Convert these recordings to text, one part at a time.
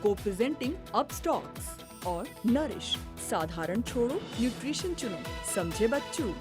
को presenting Upstox और nourish, साधारण छोड़ो न्यूट्रिशन चुनो, समझे बच्चों।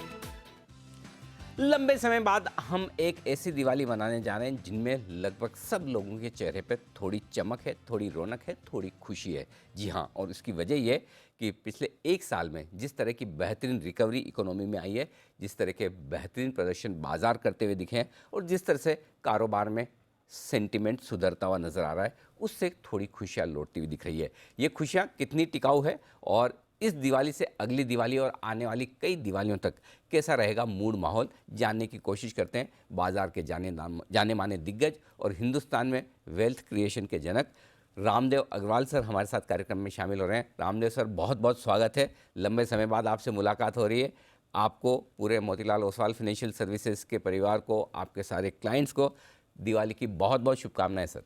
लंबे समय बाद हम एक ऐसी दिवाली मनाने जा रहे हैं जिनमें लगभग सब लोगों के चेहरे पर थोड़ी चमक है, थोड़ी रौनक है, थोड़ी खुशी है। जी हाँ, और इसकी वजह यह कि पिछले एक साल में जिस तरह की बेहतरीन रिकवरी इकोनॉमी में आई है, जिस तरह के बेहतरीन प्रदर्शन बाजार करते हुए दिखे हैं और जिस तरह से कारोबार में सेंटिमेंट सुधरता हुआ नज़र आ रहा है, उससे थोड़ी खुशियाँ लौटती हुई दिख रही है। ये खुशियाँ कितनी टिकाऊ है और इस दिवाली से अगली दिवाली और आने वाली कई दिवालियों तक कैसा रहेगा मूड माहौल, जानने की कोशिश करते हैं बाजार के जाने माने दिग्गज और हिंदुस्तान में वेल्थ क्रिएशन के जनक रामदेव अग्रवाल सर हमारे साथ कार्यक्रम में शामिल हो रहे हैं। रामदेव सर, बहुत बहुत स्वागत है। लंबे समय बाद आपसे मुलाकात हो रही है। आपको, पूरे मोतीलाल ओसवाल फाइनेंशियल सर्विसेज के परिवार को, आपके सारे क्लाइंट्स को दिवाली की बहुत बहुत शुभकामनाएं सर।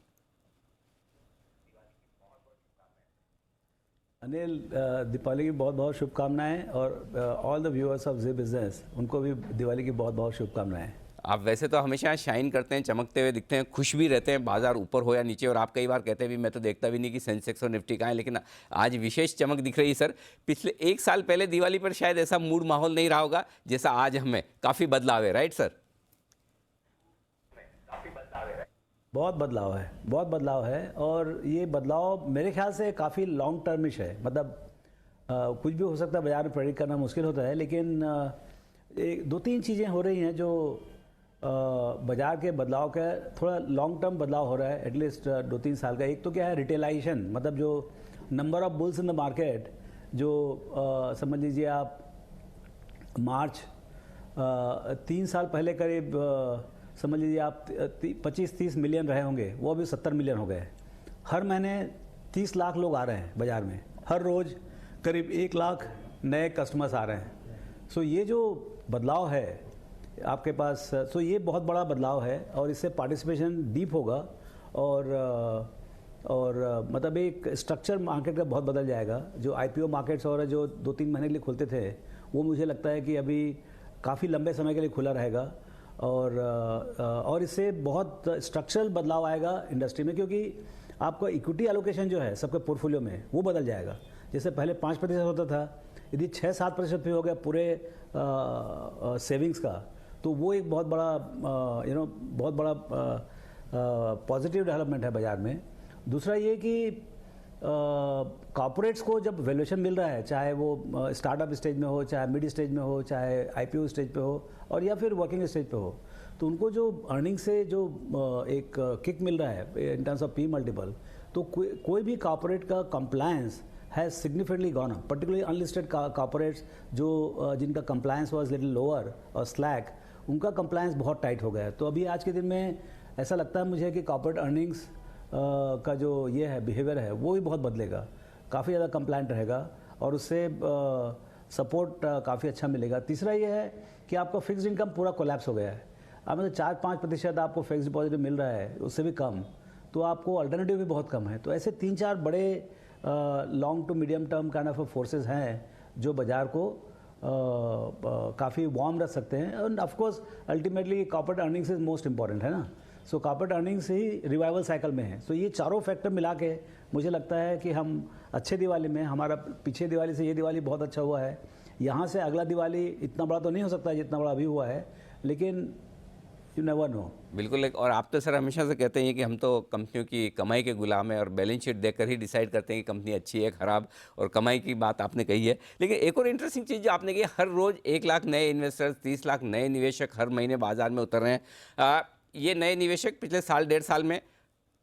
अनिल, दीपावली की बहुत बहुत शुभकामनाएं और all the viewers of Zee Business, उनको भी दिवाली की बहुत बहुत शुभकामनाएं। आप वैसे तो हमेशा शाइन करते हैं, चमकते हुए दिखते हैं, खुश भी रहते हैं, बाजार ऊपर हो या नीचे, और आप कई बार कहते हैं भी मैं तो देखता भी नहीं कि सेंसेक्स और निफ्टी कहाँ है, लेकिन आज विशेष चमक दिख रही है सर। पिछले एक साल पहले दिवाली पर शायद ऐसा मूड माहौल नहीं रहा होगा जैसा आज हमें, काफ़ी बदलाव है, राइट सर? बहुत बदलाव है और ये बदलाव मेरे ख्याल से काफ़ी लॉन्ग टर्मिश है। मतलब कुछ भी हो सकता है, बाजार में प्रेडिक्ट करना मुश्किल होता है, लेकिन एक दो तीन चीज़ें हो रही हैं जो बाजार के बदलाव का थोड़ा लॉन्ग टर्म बदलाव हो रहा है, एटलीस्ट 2-3 साल का। एक तो क्या है, रिटेलाइजेशन, मतलब जो number of bulls in the market, जो समझ लीजिए आप मार्च 3 साल पहले करीब समझ लीजिए आप 25-30 मिलियन रहे होंगे, वो अभी 70 मिलियन हो गए। हर महीने 30 लाख लोग आ रहे हैं बाज़ार में, हर रोज़ करीब 1 लाख नए कस्टमर्स आ रहे हैं। सो ये जो बदलाव है आपके पास, सो ये बहुत बड़ा बदलाव है और इससे पार्टिसिपेशन डीप होगा और मतलब एक स्ट्रक्चर मार्केट का बहुत बदल जाएगा। जो आईपीओ मार्केट्स और जो 2-3 महीने के लिए खुलते थे, वो मुझे लगता है कि अभी काफ़ी लंबे समय के लिए खुला रहेगा और इससे बहुत स्ट्रक्चरल बदलाव आएगा इंडस्ट्री में, क्योंकि आपका इक्विटी एलोकेशन जो है सबके पोर्टफोलियो में, वो बदल जाएगा। जैसे पहले 5% होता था, यदि 6-7% भी हो गया पूरे सेविंग्स का, तो वो एक बहुत बड़ा बहुत बड़ा पॉजिटिव डेवलपमेंट है बाज़ार में। दूसरा ये कि कॉर्पोरेट्स को जब वैल्यूएशन मिल रहा है, चाहे वो स्टार्टअप स्टेज में हो, चाहे मिड स्टेज में हो, चाहे आईपीओ स्टेज पे हो और या फिर वर्किंग स्टेज पे हो, तो उनको जो अर्निंग से जो एक किक मिल रहा है in terms of P multiple, तो कोई भी कॉर्पोरेट का compliance has significantly gone up, particularly unlisted corporates जो जिनका कंप्लायंस वाज लिटिल लोअर और स्लैक, उनका कंप्लायंस बहुत टाइट हो गया है। तो अभी आज के दिन में ऐसा लगता है मुझे कि कॉर्पोरेट अर्निंग्स का जो ये है बिहेवियर है, वो भी बहुत बदलेगा, काफ़ी ज़्यादा कंप्लायंट रहेगा और उससे सपोर्ट काफ़ी अच्छा मिलेगा। तीसरा ये है कि आपका फिक्स्ड इनकम पूरा कोलैप्स हो गया है। अब मतलब 4-5% आपको फिक्स्ड डिपॉजिट मिल रहा है, उससे भी कम, तो आपको अल्टरनेटिव भी बहुत कम है। तो ऐसे 3-4 बड़े long to medium term kind of forces हैं जो बाज़ार को काफ़ी वार्म रख सकते हैं। और of course ultimately corporate earnings is most important, है ना। सो कॉर्पोरेट अर्निंग्स ही रिवाइवल साइकिल में है। सो ये चारों फैक्टर मिला के मुझे लगता है कि हम अच्छे दिवाली में, हमारा पीछे दिवाली से ये दिवाली बहुत अच्छा हुआ है, यहाँ से अगला दिवाली इतना बड़ा तो नहीं हो सकता जितना बड़ा अभी हुआ है, लेकिन यू नेवर नो। बिल्कुल। और आप तो सर हमेशा से कहते हैं कि हम तो कंपनियों की कमाई के गुलाम हैं और बैलेंस शीट देखकर ही डिसाइड करते हैं कि कंपनी अच्छी है खराब, और कमाई की बात आपने कही है। लेकिन एक और इंटरेस्टिंग चीज़ जो आपने कही, हर रोज़ 1 लाख नए इन्वेस्टर्स, 30 लाख नए निवेशक हर महीने बाजार में उतर रहे हैं। ये नए निवेशक पिछले साल 1.5 साल में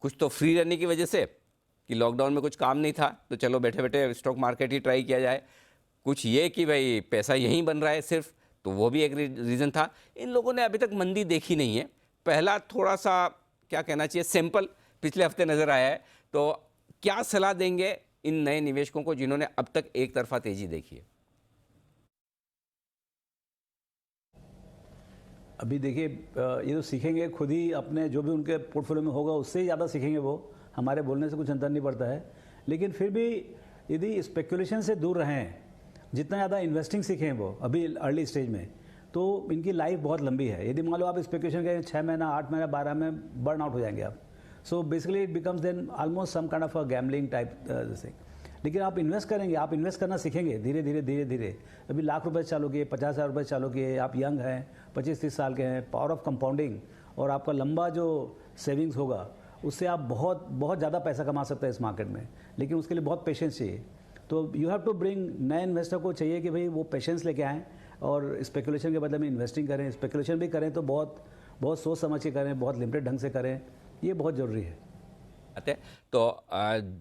कुछ तो फ्री रहने की वजह से कि लॉकडाउन में कुछ काम नहीं था तो चलो बैठे बैठे स्टॉक मार्केट ही ट्राई किया जाए, कुछ ये कि भाई पैसा यहीं बन रहा है सिर्फ, तो वो भी एक रीज़न था। इन लोगों ने अभी तक मंदी देखी नहीं है। पहला थोड़ा सा क्या कहना चाहिए, सैंपल पिछले हफ्ते नज़र आया है, तो क्या सलाह देंगे इन नए निवेशकों को जिन्होंने अब तक एक तरफा तेजी देखी है? अभी देखिए, ये तो सीखेंगे खुद ही, अपने जो भी उनके पोर्टफोलियो में होगा उससे ही ज़्यादा सीखेंगे वो, हमारे बोलने से कुछ अंतर नहीं पड़ता है। लेकिन फिर भी यदि स्पेकुलेशन से दूर रहें, जितना ज़्यादा इन्वेस्टिंग सीखें वो अभी अर्ली स्टेज में, तो इनकी लाइफ बहुत लंबी है। यदि मान लो आप स्पेकुलेशन करें 6 महीना, 8 महीना, 12 में बर्न आउट हो जाएंगे आप। So basically it becomes then almost some kind of a gambling type thing. लेकिन आप इन्वेस्ट करेंगे, आप इन्वेस्ट करना सीखेंगे धीरे धीरे धीरे धीरे। अभी लाख रुपए चालू किए, 50,000 रुपये चालू किए, आप यंग हैं, 25-30 साल के हैं, पावर ऑफ कंपाउंडिंग और आपका लंबा जो सेविंग्स होगा उससे आप बहुत बहुत ज़्यादा पैसा कमा सकते हैं इस मार्केट में। लेकिन उसके लिए बहुत पेशेंस चाहिए। तो यू हैव टू ब्रिंग, नए इन्वेस्टर को चाहिए कि भाई वो पेशेंस लेके आएँ और स्पेकुलेशन के बदले में इन्वेस्टिंग करें। स्पेकुलेशन भी करें तो बहुत बहुत सोच समझ के करें, बहुत लिमिटेड ढंग से करें, ये बहुत ज़रूरी है। तो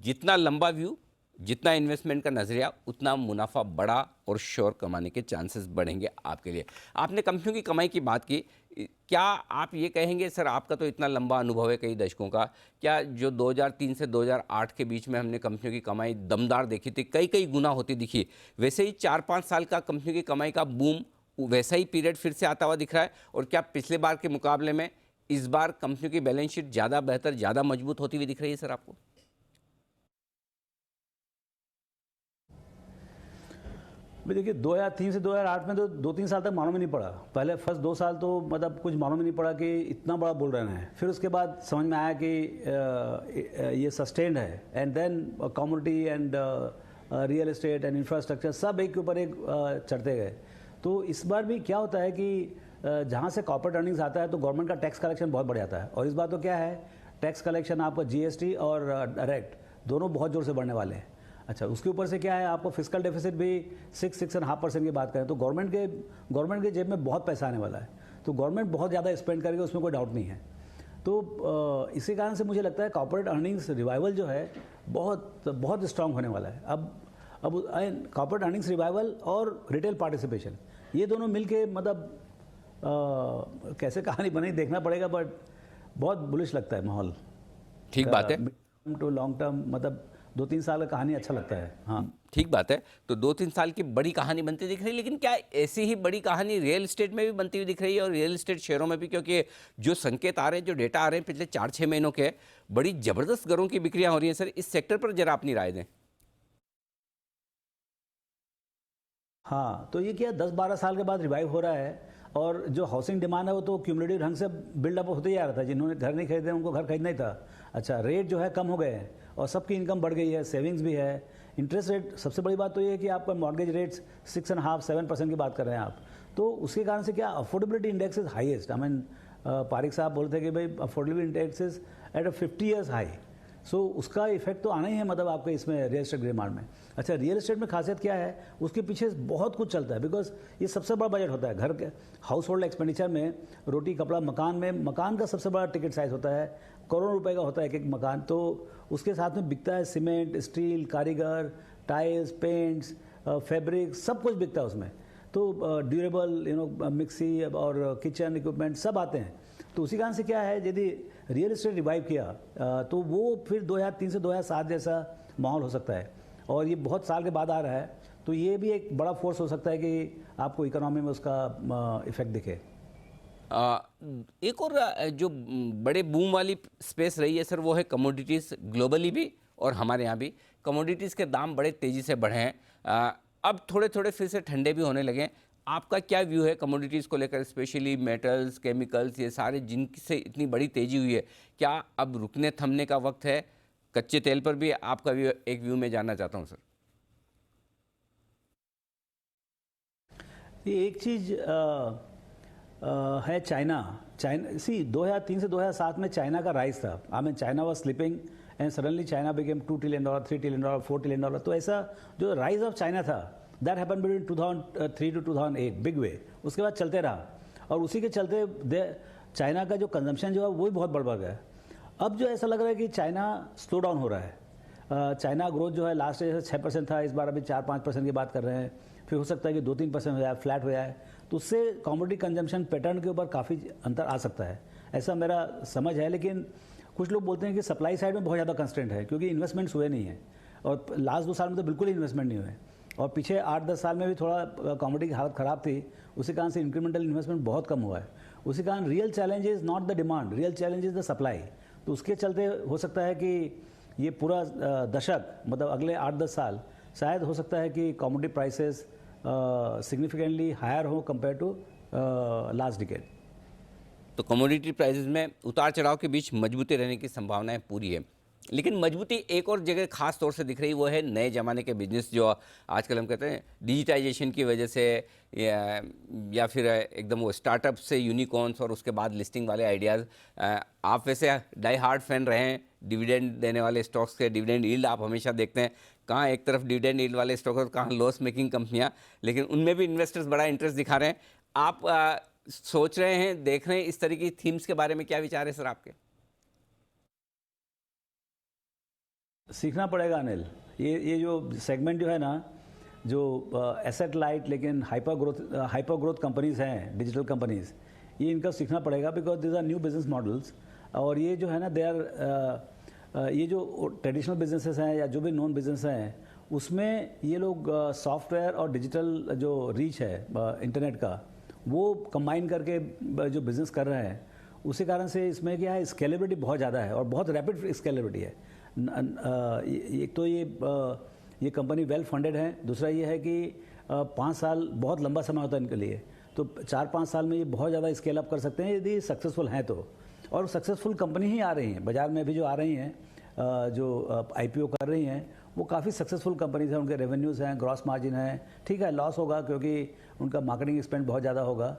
जितना लंबा व्यू, जितना इन्वेस्टमेंट का नजरिया, उतना मुनाफा बड़ा और श्योर कमाने के चांसेस बढ़ेंगे आपके लिए। आपने कंपनियों की कमाई की बात की, क्या आप ये कहेंगे सर, आपका तो इतना लंबा अनुभव है कई दशकों का, क्या जो 2003 से 2008 के बीच में हमने कंपनियों की कमाई दमदार देखी थी, कई कई गुना होती दिखी, वैसे ही 4-5 साल का कंपनियों की कमाई का बूम, वैसा ही पीरियड फिर से आता हुआ दिख रहा है? और क्या पिछले बार के मुकाबले में इस बार कंपनियों की बैलेंस शीट ज़्यादा बेहतर, ज़्यादा मजबूत होती हुई दिख रही है सर आपको? भाई देखिए, 2003 से 2008 में तो 2-3 साल तक मालूम ही नहीं पड़ा। पहले फर्स्ट 2 साल तो मतलब कुछ मालूम ही नहीं पड़ा कि इतना बड़ा बोल रहे हैं। फिर उसके बाद समझ में आया कि ये सस्टेन्ड है। And then commodity and real estate and infrastructure सब एक के ऊपर एक चढ़ते गए। तो इस बार भी क्या होता है कि जहाँ से कॉर्पोरेट अर्निंग्स आता है तो गवर्नमेंट का टैक्स कलेक्शन बहुत बढ़ जाता है। और इस बार तो क्या है, टैक्स कलेक्शन आपका जीएसटी और डायरेक्ट दोनों बहुत ज़ोर से बढ़ने वाले हैं। अच्छा, उसके ऊपर से क्या है, आपको फिस्कल डेफिसिट भी 6-6.5% की बात करें तो गवर्नमेंट के जेब में बहुत पैसा आने वाला है। तो गवर्नमेंट बहुत ज़्यादा स्पेंड करेगी, उसमें कोई डाउट नहीं है। तो इसी कारण से मुझे लगता है कॉर्पोरेट अर्निंग्स रिवाइवल जो है बहुत बहुत स्ट्रांग होने वाला है। अब कॉर्पोरेट अर्निंग्स रिवाइवल और रिटेल पार्टिसिपेशन, ये दोनों मिलके मतलब कैसे कहानी बनी देखना पड़ेगा, बट बहुत बुलिश लगता है माहौल। ठीक बात है। टू लॉन्ग टर्म मतलब 2-3 साल का कहानी अच्छा लगता है। हाँ, ठीक बात है। तो 2-3 साल की बड़ी कहानी बनती दिख रही है, लेकिन क्या ऐसी ही बड़ी कहानी रियल एस्टेट में भी बनती हुई दिख रही है और रियल एस्टेट शेयरों में भी? क्योंकि जो संकेत आ रहे हैं, जो डेटा आ रहे हैं पिछले 4-6 महीनों के, बड़ी जबरदस्त घरों की बिक्रियां हो रही हैं सर। इस सेक्टर पर जरा अपनी राय दें। हाँ, तो ये क्या 10-12 साल के बाद रिवाइव हो रहा है। और जो हाउसिंग डिमांड है वो तो क्यूमुलेटिव ढंग से बिल्डअप होते ही आ रहा था। जिन्होंने घर नहीं खरीदे उनको घर खरीदना ही था। अच्छा, रेट जो है कम हो गए हैं और सबकी इनकम बढ़ गई है, सेविंग्स भी है। इंटरेस्ट रेट, सबसे बड़ी बात तो ये है कि आपका मॉर्गेज रेट्स 6.5-7% की बात कर रहे हैं आप। तो उसके कारण से क्या affordability index is highest. I mean Parikh sahab बोलते हैं कि भाई affordability index is at a 50 years high. So उसका इफेक्ट तो आना ही है मतलब आपके इसमें रियल एस्टेट डिमांड में। अच्छा, रियल एस्टेट में खासियत क्या है, उसके पीछे बहुत कुछ चलता है। बिकॉज ये सबसे बड़ा बजट होता है घर के हाउस होल्ड एक्सपेंडिचर में। रोटी कपड़ा मकान में, मकान का सबसे बड़ा टिकट साइज होता है, करोड़ों रुपए का होता है एक एक मकान। तो उसके साथ में बिकता है सीमेंट, स्टील, कारीगर, टाइल्स, पेंट्स, फैब्रिक, सब कुछ बिकता है उसमें। तो ड्यूरेबल मिक्सी और किचन इक्विपमेंट सब आते हैं। तो उसी कारण से क्या है, यदि रियल एस्टेट रिवाइव किया तो वो फिर 2003 से 2007 जैसा माहौल हो सकता है। और ये बहुत साल के बाद आ रहा है, तो ये भी एक बड़ा फोर्स हो सकता है कि आपको इकोनॉमी में उसका इफेक्ट दिखे। एक और जो बड़े बूम वाली स्पेस रही है सर, वो है कमोडिटीज़। ग्लोबली भी और हमारे यहाँ भी कमोडिटीज़ के दाम बड़े तेज़ी से बढ़े हैं। अब थोड़े थोड़े फिर से ठंडे भी होने लगे। आपका क्या व्यू है कमोडिटीज़ को लेकर, स्पेशली मेटल्स, केमिकल्स, ये सारे जिनसे इतनी बड़ी तेज़ी हुई है? क्या अब रुकने थमने का वक्त है? कच्चे तेल पर भी आपका व्यू, एक व्यू में जानना चाहता हूँ सर। ये एक चीज़ है चाइना सी 2003 से 2007 में चाइना का राइज था। I mean China was slipping and suddenly China became $2 trillion, $3 trillion, $4 trillion. तो ऐसा जो राइज ऑफ चाइना था, that happen between 2003 to 2008 big way. उसके बाद चलते रहा और उसी के चलते चाइना का जो कंजम्पशन जो है वो भी बहुत बढ़ गया। अब जो ऐसा लग रहा है कि चाइना स्लो डाउन हो रहा है। चाइना ग्रोथ जो है लास्ट ईयर 6% था, इस बार अभी 4-5% की बात कर रहे हैं। फिर हो सकता है कि 2-3% हो जाए, फ्लैट हो जाए। तो उससे कमोडिटी कंजम्पशन पैटर्न के ऊपर काफ़ी अंतर आ सकता है, ऐसा मेरा समझ है। लेकिन कुछ लोग बोलते हैं कि सप्लाई साइड में बहुत ज़्यादा कंस्ट्रेंट है, क्योंकि इन्वेस्टमेंट्स हुए नहीं है और लास्ट 2 साल में तो बिल्कुल ही इन्वेस्टमेंट नहीं हुए। और पीछे 8-10 साल में भी थोड़ा कमोडिटी की हालत ख़राब थी, उसी कारण से इंक्रीमेंटल इन्वेस्टमेंट बहुत कम हुआ है। उसी कारण real challenge is not the demand, real challenge is the supply. तो उसके चलते हो सकता है कि ये पूरा दशक मतलब अगले 8-10 साल शायद हो सकता है कि कमोडिटी प्राइसेस सिग्निफिकेंटली हायर हो कंपेयर टू लास्ट डिकेड। तो कमोडिटी प्राइसेस में उतार चढ़ाव के बीच मजबूती रहने की संभावनाएं पूरी है। लेकिन मजबूती एक और जगह खास तौर से दिख रही, वो है नए ज़माने के बिजनेस जो आजकल हम कहते हैं डिजिटाइजेशन की वजह से, या फिर एकदम वो स्टार्टअप से यूनिकॉर्न्स और उसके बाद लिस्टिंग वाले आइडियाज़। आप वैसे डाई हार्ड फैन रहे हैं डिविडेंड देने वाले स्टॉक्स के, डिविडेंड यील्ड आप हमेशा देखते हैं, कहाँ एक तरफ डिविडेंड यील्ड वाले स्टॉक और कहाँ लॉस मेकिंग कंपनियाँ, लेकिन उनमें भी इन्वेस्टर्स बड़ा इंटरेस्ट दिखा रहे हैं। आप सोच रहे हैं, देख रहे हैं इस तरह की थीम्स के बारे में, क्या विचार है सर आपके? सीखना पड़ेगा अनिल। ये जो सेगमेंट जो है ना, जो एसेट लाइट लेकिन हाइपर ग्रोथ कंपनीज हैं, डिजिटल कंपनीज, ये इनका सीखना पड़ेगा because this are new business models. और ये जो है ना, दे आर ये जो ट्रेडिशनल बिजनेसेस हैं या जो भी नॉन बिजनेस हैं, उसमें ये लोग सॉफ्टवेयर और डिजिटल जो रीच है इंटरनेट का, वो कंबाइन करके जो बिज़नेस कर रहे हैं, उसी कारण से इसमें क्या है, स्केलेबिलिटी बहुत ज़्यादा है और बहुत रैपिड स्केलेबिलिटी है। एक तो ये कंपनी वेल फंडेड है, दूसरा ये है कि 5 साल बहुत लंबा समय होता है इनके लिए, तो 4-5 साल में ये बहुत ज़्यादा स्केल अप कर सकते हैं यदि सक्सेसफुल हैं तो। और सक्सेसफुल कंपनी ही आ रही हैं बाज़ार में, अभी जो आ रही हैं, जो IPO कर रही हैं, वो काफ़ी सक्सेसफुल कंपनीज हैं, उनके रेवेन्यूज़ हैं, ग्रॉस मार्जिन है, ठीक है लॉस होगा क्योंकि उनका मार्केटिंग स्पेंड बहुत ज़्यादा होगा।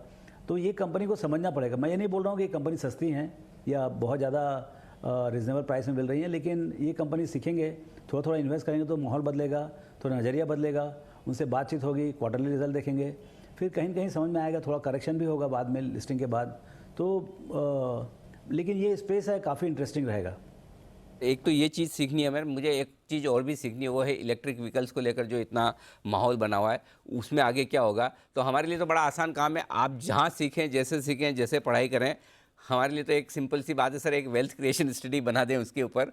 तो ये कंपनी को समझना पड़ेगा। मैं ये नहीं बोल रहा हूँ कि ये कंपनी सस्ती हैं या बहुत ज़्यादा रिजनेबल प्राइस में मिल रही हैं, लेकिन ये कंपनी सीखेंगे, थोड़ा थोड़ा इन्वेस्ट करेंगे तो माहौल बदलेगा, थोड़ा नज़रिया बदलेगा, उनसे बातचीत होगी, क्वार्टरली रिजल्ट देखेंगे, फिर कहीं न कहीं समझ में आएगा, थोड़ा करेक्शन भी होगा बाद में लिस्टिंग के बाद। तो लेकिन ये स्पेस है, काफ़ी इंटरेस्टिंग रहेगा। एक तो ये चीज़ सीखनी है मुझे एक चीज़ और भी सीखनी है, वो है इलेक्ट्रिक व्हीकल्स को लेकर जो इतना माहौल बना हुआ है, उसमें आगे क्या होगा। तो हमारे लिए तो बड़ा आसान काम है, आप जहाँ सीखें, जैसे पढ़ाई करें। हमारे लिए तो एक सिंपल सी बात है सर, एक वेल्थ क्रिएशन स्टडी बना दें उसके ऊपर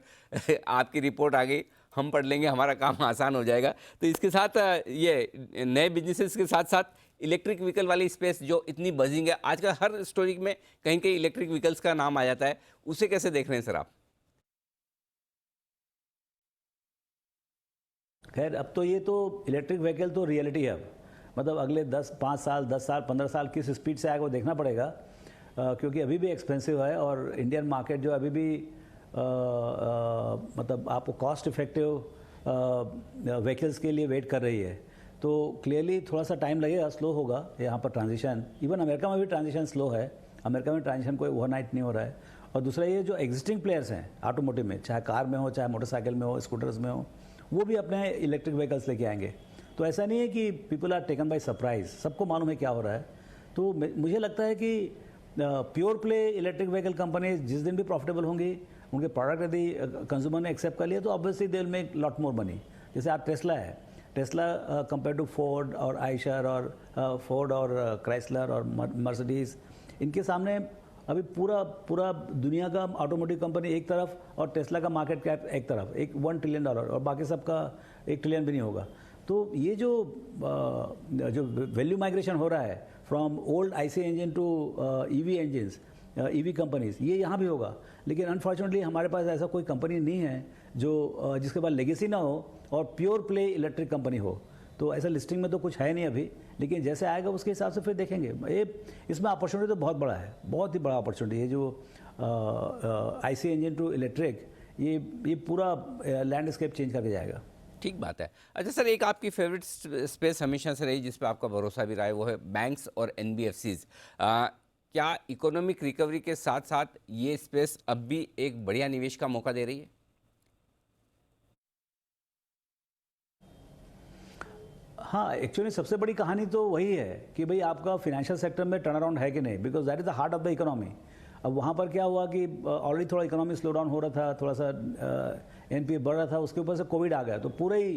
आपकी रिपोर्ट आ गई, हम पढ़ लेंगे, हमारा काम आसान हो जाएगा। तो इसके साथ ये नए बिजनेसेस के साथ साथ इलेक्ट्रिक व्हीकल वाली स्पेस जो इतनी बजिंग है आजकल, हर स्टोरी में कहीं कहीं इलेक्ट्रिक व्हीकल्स का नाम आ जाता है, उसे कैसे देख रहे हैं सर आप? खैर, अब तो ये तो इलेक्ट्रिक व्हीकल तो रियलिटी है अब, मतलब अगले 5 साल 10 साल 15 साल किस स्पीड से आएगा वो देखना पड़ेगा, क्योंकि अभी भी एक्सपेंसिव है और इंडियन मार्केट जो अभी भी मतलब आपको कॉस्ट इफेक्टिव व्हीकल्स के लिए वेट कर रही है। तो क्लियरली थोड़ा सा टाइम लगेगा, स्लो होगा यहाँ पर ट्रांजिशन। इवन अमेरिका में भी ट्रांजिशन स्लो है, अमेरिका में ट्रांजिशन कोई ओवरनाइट नहीं हो रहा है। और दूसरा ये जो एग्जिस्टिंग प्लेयर्स हैं ऑटोमोटिव में, चाहे कार में हो, चाहे मोटरसाइकिल में हो, स्कूटर्स में हो, वो भी अपने इलेक्ट्रिक व्हीकल्स लेके आएंगे। तो ऐसा नहीं है कि people are taken by surprise, सबको मालूम है क्या हो रहा है। तो मुझे लगता है कि pure play electric vehicle company जिस दिन भी प्रॉफिटेबल होंगी, उनके प्रोडक्ट यदि कंज्यूमर ने एक्सेप्ट कर लिया तो obviously they will make lot more money. जैसे आप टेस्ला है, टेस्ला कंपेयर टू फोर्ड और आइशर और फोर्ड और क्राइसलर और मर्सिडीज, इनके सामने अभी पूरा दुनिया का ऑटोमोटिव कंपनी एक तरफ और टेस्ला का मार्केट कैप एक तरफ, एक $1 ट्रिलियन और बाकी सबका $1 ट्रिलियन भी नहीं होगा। तो ये जो वैल्यू माइग्रेशन हो रहा है from old IC engine to EV engines, EV companies, ये यहाँ भी होगा। लेकिन अनफॉर्चुनेटली हमारे पास ऐसा कोई कंपनी नहीं है जो जिसके पास लेगेसी ना हो और प्योर प्ले इलेक्ट्रिक कंपनी हो। तो ऐसा लिस्टिंग में तो कुछ है नहीं अभी, लेकिन जैसे आएगा उसके हिसाब से फिर देखेंगे। ये इसमें अपॉर्चुनिटी तो बहुत बड़ा है, बहुत ही बड़ा अपॉर्चुनिटी है। जो IC इंजन टू इलेक्ट्रिक, ये पूरा लैंडस्केप चेंज करके जाएगा। ठीक बात है। अच्छा सर, एक आपकी फेवरेट स्पेस हमेशा से रही, जिस पे आपका भरोसा भी रहा है, वो है बैंक्स और NBFCs। क्या इकोनॉमिक रिकवरी के साथ साथ ये स्पेस अब भी एक बढ़िया निवेश का मौका दे रही है? हाँ, एक्चुअली सबसे बड़ी कहानी तो वही है कि भाई आपका फाइनेंशियल सेक्टर में टर्न अराउंड है कि नहीं, because that is the heart of the economy. अब वहाँ पर क्या हुआ कि ऑलरेडी थोड़ा इकोनॉमी स्लो डाउन हो रहा था, थोड़ा सा NPA बढ़ रहा था, उसके ऊपर से कोविड आ गया तो पूरा ही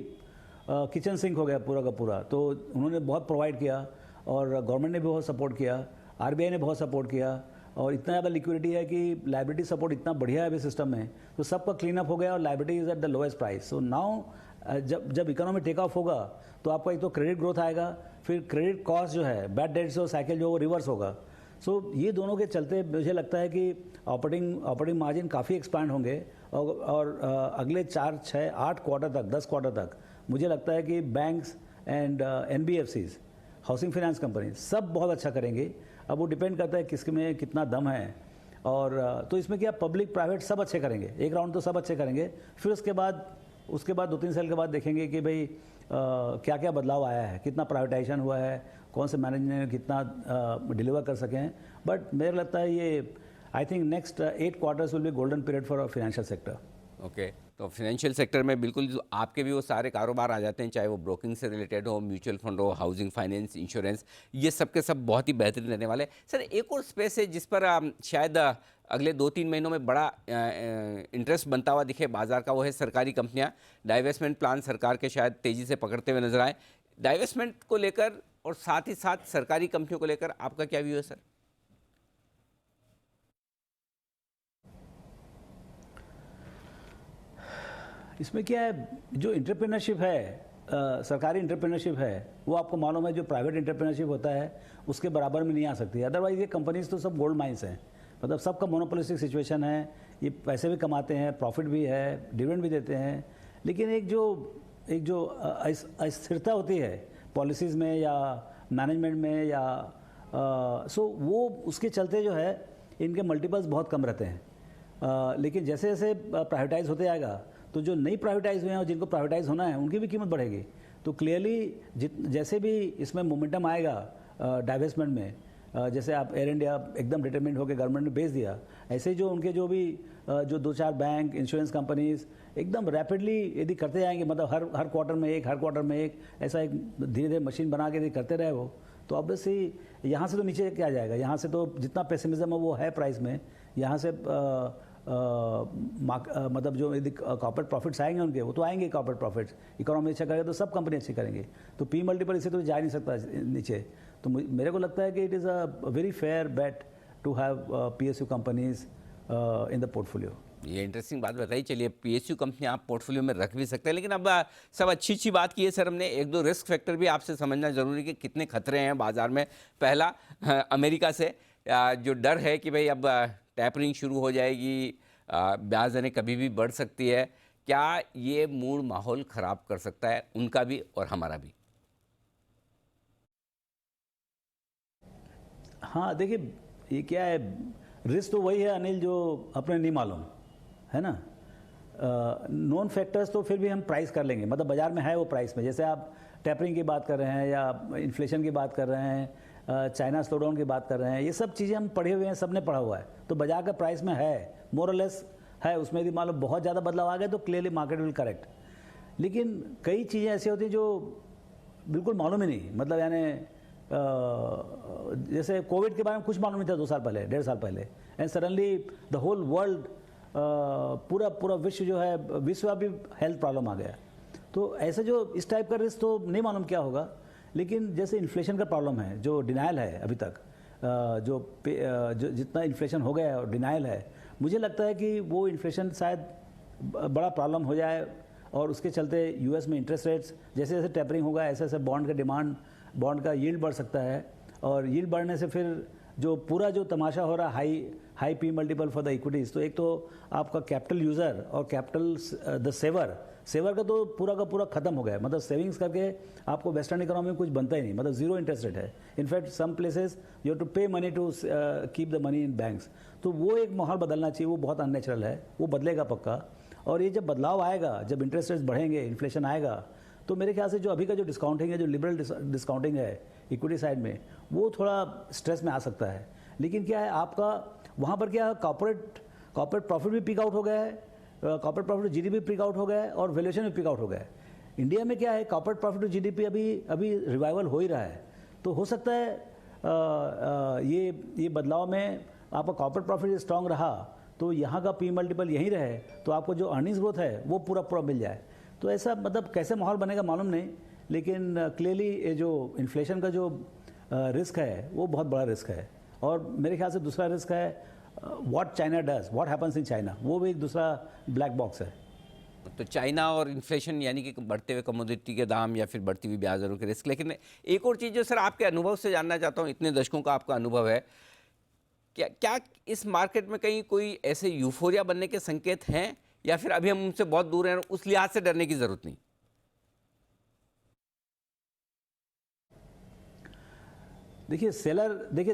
किचन सिंक हो गया पूरा का पूरा। तो उन्होंने बहुत प्रोवाइड किया और गवर्नमेंट ने भी बहुत सपोर्ट किया, RBI ने बहुत सपोर्ट किया और इतना ज़्यादा लिक्विडिटी है कि लाइबिलिटी सपोर्ट इतना बढ़िया है अभी सिस्टम में, तो सबका क्लीन अप हो गया और liability is at the lowest price. So now जब इकोनॉमी टेक ऑफ होगा तो आपका एक तो क्रेडिट ग्रोथ आएगा, फिर क्रेडिट कॉस्ट जो है, बैड डेट्स और साइकिल जो वो रिवर्स होगा। सो ये दोनों के चलते मुझे लगता है कि ऑपरेटिंग मार्जिन काफ़ी एक्सपैंड होंगे और अगले 4, 6, 8 क्वार्टर तक, 10 क्वार्टर तक मुझे लगता है कि banks and NBFCs housing finance company, सब बहुत अच्छा करेंगे। अब वो डिपेंड करता है किसके में कितना दम है। और तो इसमें क्या, पब्लिक प्राइवेट सब अच्छे करेंगे, एक राउंड तो सब अच्छे करेंगे। फिर उसके बाद 2-3 साल के बाद देखेंगे कि भाई क्या क्या बदलाव आया है, कितना प्राइवेटाइजेशन हुआ है, कौन से मैनेजमेंट कितना डिलीवर कर सके हैं। बट मेरे लगता है ये I think next 8 quarters will be golden period for financial sector. Okay, तो फाइनेंशियल सेक्टर में बिल्कुल जो आपके भी वो सारे कारोबार आ जाते हैं, चाहे वो ब्रोकिंग से रिलेटेड हो, म्यूचुअल फंड हो, हाउसिंग फाइनेंस, इंश्योरेंस, ये सब के सब बहुत ही बेहतरीन रहने वाले। सर एक और स्पेस है जिस पर शायद अगले 2-3 महीनों में बड़ा इंटरेस्ट बनता हुआ दिखे बाजार का, वो है सरकारी कंपनियां। डाइवेस्टमेंट प्लान सरकार के शायद तेज़ी से पकड़ते हुए नजर आए। डाइवेस्टमेंट को लेकर और साथ ही साथ सरकारी कंपनियों को लेकर आपका क्या व्यू है सर? इसमें क्या है, जो इंटरप्रेन्योरशिप है, सरकारी इंटरप्रेन्योरशिप है, वो आपको मालूम है जो प्राइवेट इंटरप्रेन्योरशिप होता है उसके बराबर में नहीं आ सकती। अदरवाइज ये कंपनीज तो सब गोल्ड माइंस हैं, मतलब सबका मोनोपोलिस्टिक सिचुएशन है, ये पैसे भी कमाते हैं, प्रॉफिट भी है, डिविडेंड भी देते हैं। लेकिन एक जो अस्थिरता होती है पॉलिसीज़ में या मैनेजमेंट में या सो वो उसके चलते जो है इनके मल्टीपल्स बहुत कम रहते हैं। लेकिन जैसे जैसे प्राइवेटाइज होते आएगा तो जो नई प्राइवेटाइज हुए हैं और जिनको प्राइवेटाइज होना है उनकी भी कीमत बढ़ेगी। तो क्लियरली जैसे भी इसमें मोमेंटम आएगा डाइवेस्टमेंट में, जैसे आप एयर इंडिया एकदम डिटरमिनेट होकर गवर्नमेंट ने भेज दिया, ऐसे ही जो उनके जो भी जो 2-4 बैंक, इंश्योरेंस कंपनीज एकदम रैपिडली यदि करते जाएंगे, मतलब हर क्वार्टर में एक ऐसा एक धीरे धीरे मशीन बना के यदि करते रहे वो, तो ऑब्वियसली यहाँ से तो नीचे क्या जाएगा, यहाँ से तो जितना पेसिमिज्म है वो है प्राइस में, यहाँ से मतलब जो यदि कॉर्पोरेट प्रॉफिट्स आएंगे उनके, वो तो आएंगे कॉर्पोरेट प्रॉफिट्स, इकोनॉमी अच्छा करेगा तो सब कंपनी अच्छी करेंगे। तो पी मल्टीपल इसे तो जा नहीं सकता नीचे। तो मेरे को लगता है कि it is a very fair bet to have PSU companies in the portfolio. ये इंटरेस्टिंग बात बताई। चलिए PSU कंपनी आप पोर्टफोलियो में रख भी सकते हैं, लेकिन अब सब अच्छी बात की है सर हमने। 1-2 रिस्क फैक्टर भी आपसे समझना जरूरी है कि कितने खतरे हैं बाजार में। पहला अमेरिका से जो डर है कि भाई अब टैपरिंग शुरू हो जाएगी, ब्याज दरें कभी भी बढ़ सकती है, क्या ये मूड माहौल ख़राब कर सकता है उनका भी और हमारा भी? हाँ देखिए, ये क्या है, रिस्क तो वही है अनिल जो अपने नहीं मालूम है ना। नॉन फैक्टर्स तो फिर भी हम प्राइस कर लेंगे, मतलब बाजार में है वो प्राइस में। जैसे आप टैपरिंग की बात कर रहे हैं या इन्फ्लेशन की बात कर रहे हैं, चाइना स्लोडाउन की बात कर रहे हैं, ये सब चीज़ें हम पढ़े हुए हैं, सबने पढ़ा हुआ है। तो बाजार का प्राइस में है, मोर और लेस है। उसमें यदि मान लो बहुत ज़्यादा बदलाव आ गया तो क्लियरली मार्केट विल करेक्ट। लेकिन कई चीज़ें ऐसी होती हैं जो बिल्कुल मालूम ही नहीं, मतलब यानी जैसे कोविड के बारे में कुछ मालूम नहीं था 2 साल पहले, 1.5 साल पहले, and suddenly the whole world, पूरा विश्व जो है, विश्वव्यापी हेल्थ प्रॉब्लम आ गया। तो ऐसे जो इस टाइप का रिस्क तो नहीं मालूम क्या होगा। लेकिन जैसे इन्फ्लेशन का प्रॉब्लम है, जो डिनाइल है अभी तक, जो जितना इन्फ्लेशन हो गया है और डिनाइल है, मुझे लगता है कि वो इन्फ्लेशन शायद बड़ा प्रॉब्लम हो जाए और उसके चलते यूएस में इंटरेस्ट रेट्स जैसे जैसे टेपरिंग होगा ऐसे ऐसे बॉन्ड का डिमांड, बॉन्ड का यील्ड बढ़ सकता है। और यील्ड बढ़ने से फिर जो पूरा जो तमाशा हो रहा है high P multiple for the equities, तो एक तो आपका कैपिटल यूज़र और कैपिटल द सेवर का तो पूरा का पूरा खत्म हो गया है। मतलब सेविंग्स करके आपको वेस्टर्न इकोनॉमी में कुछ बनता ही नहीं, मतलब जीरो इंटरेस्ट रेट है। In fact some places you have to pay money to keep the money in banks. तो वो एक माहौल बदलना चाहिए, वो बहुत अननेचुरल है, वो बदलेगा पक्का। और ये जब बदलाव आएगा, जब इंटरेस्ट रेट्स बढ़ेंगे, इन्फ्लेशन आएगा, तो मेरे ख्याल से जो अभी का जो डिस्काउंटिंग है, जो लिबरल डिस्काउंटिंग है इक्विटी साइड में, वो थोड़ा स्ट्रेस में आ सकता है। लेकिन क्या है, आपका वहाँ पर क्या है, कॉर्पोरेट प्रॉफिट भी पिक आउट हो गया है, corporate profit to GDP peak out हो गया है और वैल्यूएशन भी पिक आउट हो गया है। इंडिया में क्या है, कॉर्पोरेट प्रॉफिट टू GDP अभी रिवाइवल हो ही रहा है। तो हो सकता है ये बदलाव में आपका कॉर्पोरेट प्रॉफिट स्ट्रांग रहा तो यहाँ का पी मल्टीपल यहीं रहे, तो आपको जो अर्निंग्स ग्रोथ है वो पूरा मिल जाए। तो ऐसा मतलब कैसे माहौल बनेगा मालूम नहीं, लेकिन क्लियरली ये जो इन्फ्लेशन का जो रिस्क है वो बहुत बड़ा रिस्क है। और मेरे ख्याल से दूसरा रिस्क है what China does, what happens in China, वो भी एक दूसरा ब्लैक बॉक्स है। तो चाइना और इन्फ्लेशन यानी कि बढ़ते हुए कमोडिटी के दाम या फिर बढ़ती हुई ब्याज दरों के रिस्क। लेकिन एक और चीज़ जो सर आपके अनुभव से जानना चाहता हूँ, इतने दशकों का आपका अनुभव है, क्या इस मार्केट में कहीं कोई ऐसे यूफोरिया बनने के संकेत हैं या फिर अभी हम उनसे बहुत दूर हैं, उस लिहाज से डरने की जरूरत नहीं? देखिए सेलर, देखिए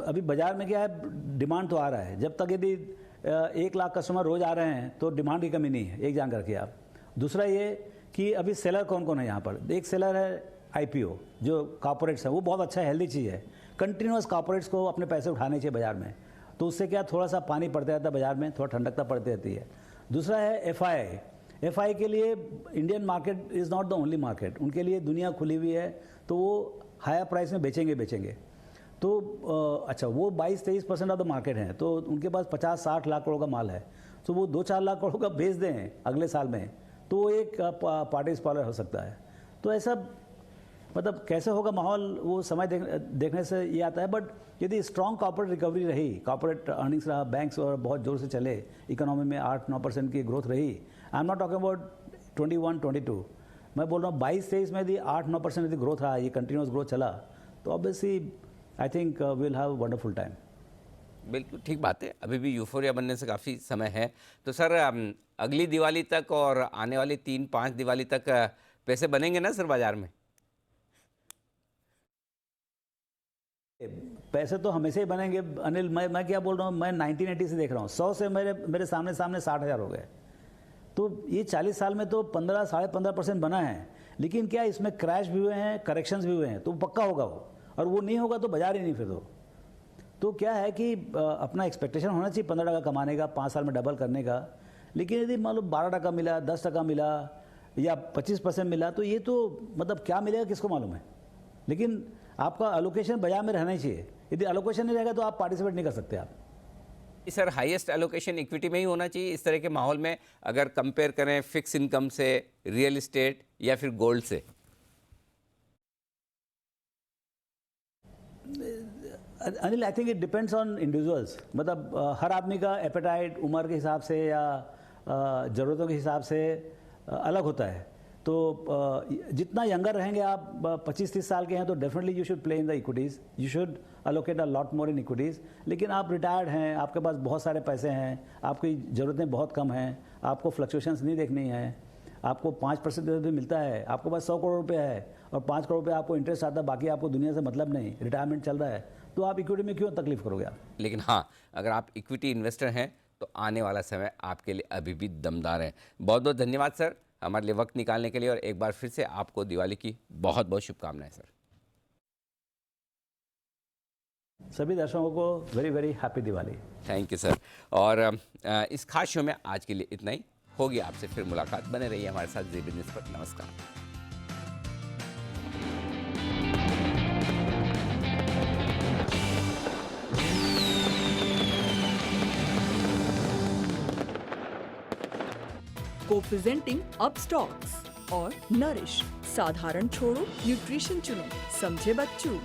अभी बाजार में क्या है, डिमांड तो आ रहा है। जब तक यदि 1 लाख कस्टमर रोज आ रहे हैं तो डिमांड की कमी नहीं है, एक जान रखिए आप। दूसरा ये कि अभी सेलर कौन कौन है यहाँ पर। एक सेलर है IPO, जो कॉर्पोरेट्स है, वो बहुत अच्छा हेल्दी चीज़ है। कंटिन्यूस कॉर्पोरेट्स को अपने पैसे उठाने चाहिए बाजार में, तो उससे क्या थोड़ा सा पानी पड़ता रहता है बाजार में, थोड़ा ठंडकता पड़ती रहती है। दूसरा है FI के लिए Indian market is not the only market, उनके लिए दुनिया खुली हुई है, तो वो हायर प्राइस में बेचेंगे। तो अच्छा, वो 22-23% ऑफ द मार्केट है, तो उनके पास 50-60 लाख करोड़ का माल है, तो वो 2-4 लाख करोड़ का बेच दें अगले साल में, तो वो एक पार्टी स्पॉलर हो सकता है। तो ऐसा मतलब कैसे होगा माहौल, वो समय देखने से ये आता है। बट यदि स्ट्रॉन्ग कॉर्पोरेट रिकवरी रही, कॉर्पोरेट अर्निंग्स रहा, बैंक्स और बहुत जोर से चले, इकोनॉमी में 8-9% की ग्रोथ रही, I am not talking about 21-22, मैं बोल रहा हूँ 22-23 में यदि 8-9% यदि ग्रोथ रहा, ये कंटिन्यूस ग्रोथ चला, तो obviously I think will have wonderful time. बिल्कुल ठीक बात है, अभी भी यूफोरिया बनने से काफ़ी समय है। तो सर अगली दिवाली तक और आने वाली 3-5 दिवाली तक पैसे बनेंगे ना सर बाजार में? पैसे तो हमेशा ही बनेंगे अनिल। मैं क्या बोल रहा हूँ, मैं 1980 से देख रहा हूँ, 100 से मेरे सामने 60,000 हो गए। तो ये 40 साल में तो 15-15.5% बना है। लेकिन क्या इसमें क्रैश भी हुए हैं, करेक्शंस भी हुए हैं, तो पक्का होगा वो, और वो नहीं होगा तो बाजार ही नहीं फिर तो क्या है कि अपना एक्सपेक्टेशन होना चाहिए 15 टका कमाने का, 5 साल में डबल करने का। लेकिन यदि मान लो 12 टका मिला, 10 टका मिला या 25% मिला, तो ये तो मतलब क्या मिलेगा किसको मालूम है। लेकिन आपका एलोकेशन बाजार में रहना ही चाहिए। यदि एलोकेशन नहीं रहेगा तो आप पार्टिसिपेट नहीं कर सकते आप। सर हाईएस्ट एलोकेशन इक्विटी में ही होना चाहिए इस तरह के माहौल में, अगर कंपेयर करें फिक्स इनकम से, रियल एस्टेट या फिर गोल्ड से? Anil, I think it depends on individuals. मतलब हर आदमी का एपेटाइट उम्र के हिसाब से या ज़रूरतों के हिसाब से अलग होता है। तो जितना यंगर रहेंगे आप, 25-30 साल के हैं, तो definitely you should play in the equities, you should allocate a lot more in equities. लेकिन आप रिटायर्ड हैं, आपके पास बहुत सारे पैसे हैं, आपकी ज़रूरतें बहुत कम हैं, आपको फ्लक्चुएशंस नहीं देखनी है, आपको 5% भी मिलता है, आपके पास 100 करोड़ रुपये है और 5 करोड़ रुपये आपको इंटरेस्ट आता है, बाकी आपको दुनिया से मतलब नहीं, रिटायरमेंट चल रहा है, तो आप इक्विटी में क्यों तकलीफ करोगे आप? लेकिन हाँ, अगर आप इक्विटी इन्वेस्टर हैं तो आने वाला समय आपके लिए अभी भी दमदार है। बहुत बहुत धन्यवाद सर हमारे लिए वक्त निकालने के लिए, और एक बार फिर से आपको दिवाली की बहुत बहुत शुभकामनाएं सर। सभी दर्शकों को very very happy Diwali. Thank you sir. और इस खास शो में आज के लिए इतना ही। होगी आपसे फिर मुलाकात, बने रहिए हमारे साथ जी बिजनेस पर। नमस्कार। को प्रेजेंटिंग अपस्टॉक्स और नरिश, साधारण छोड़ो न्यूट्रिशन चुनो, समझे बच्चों।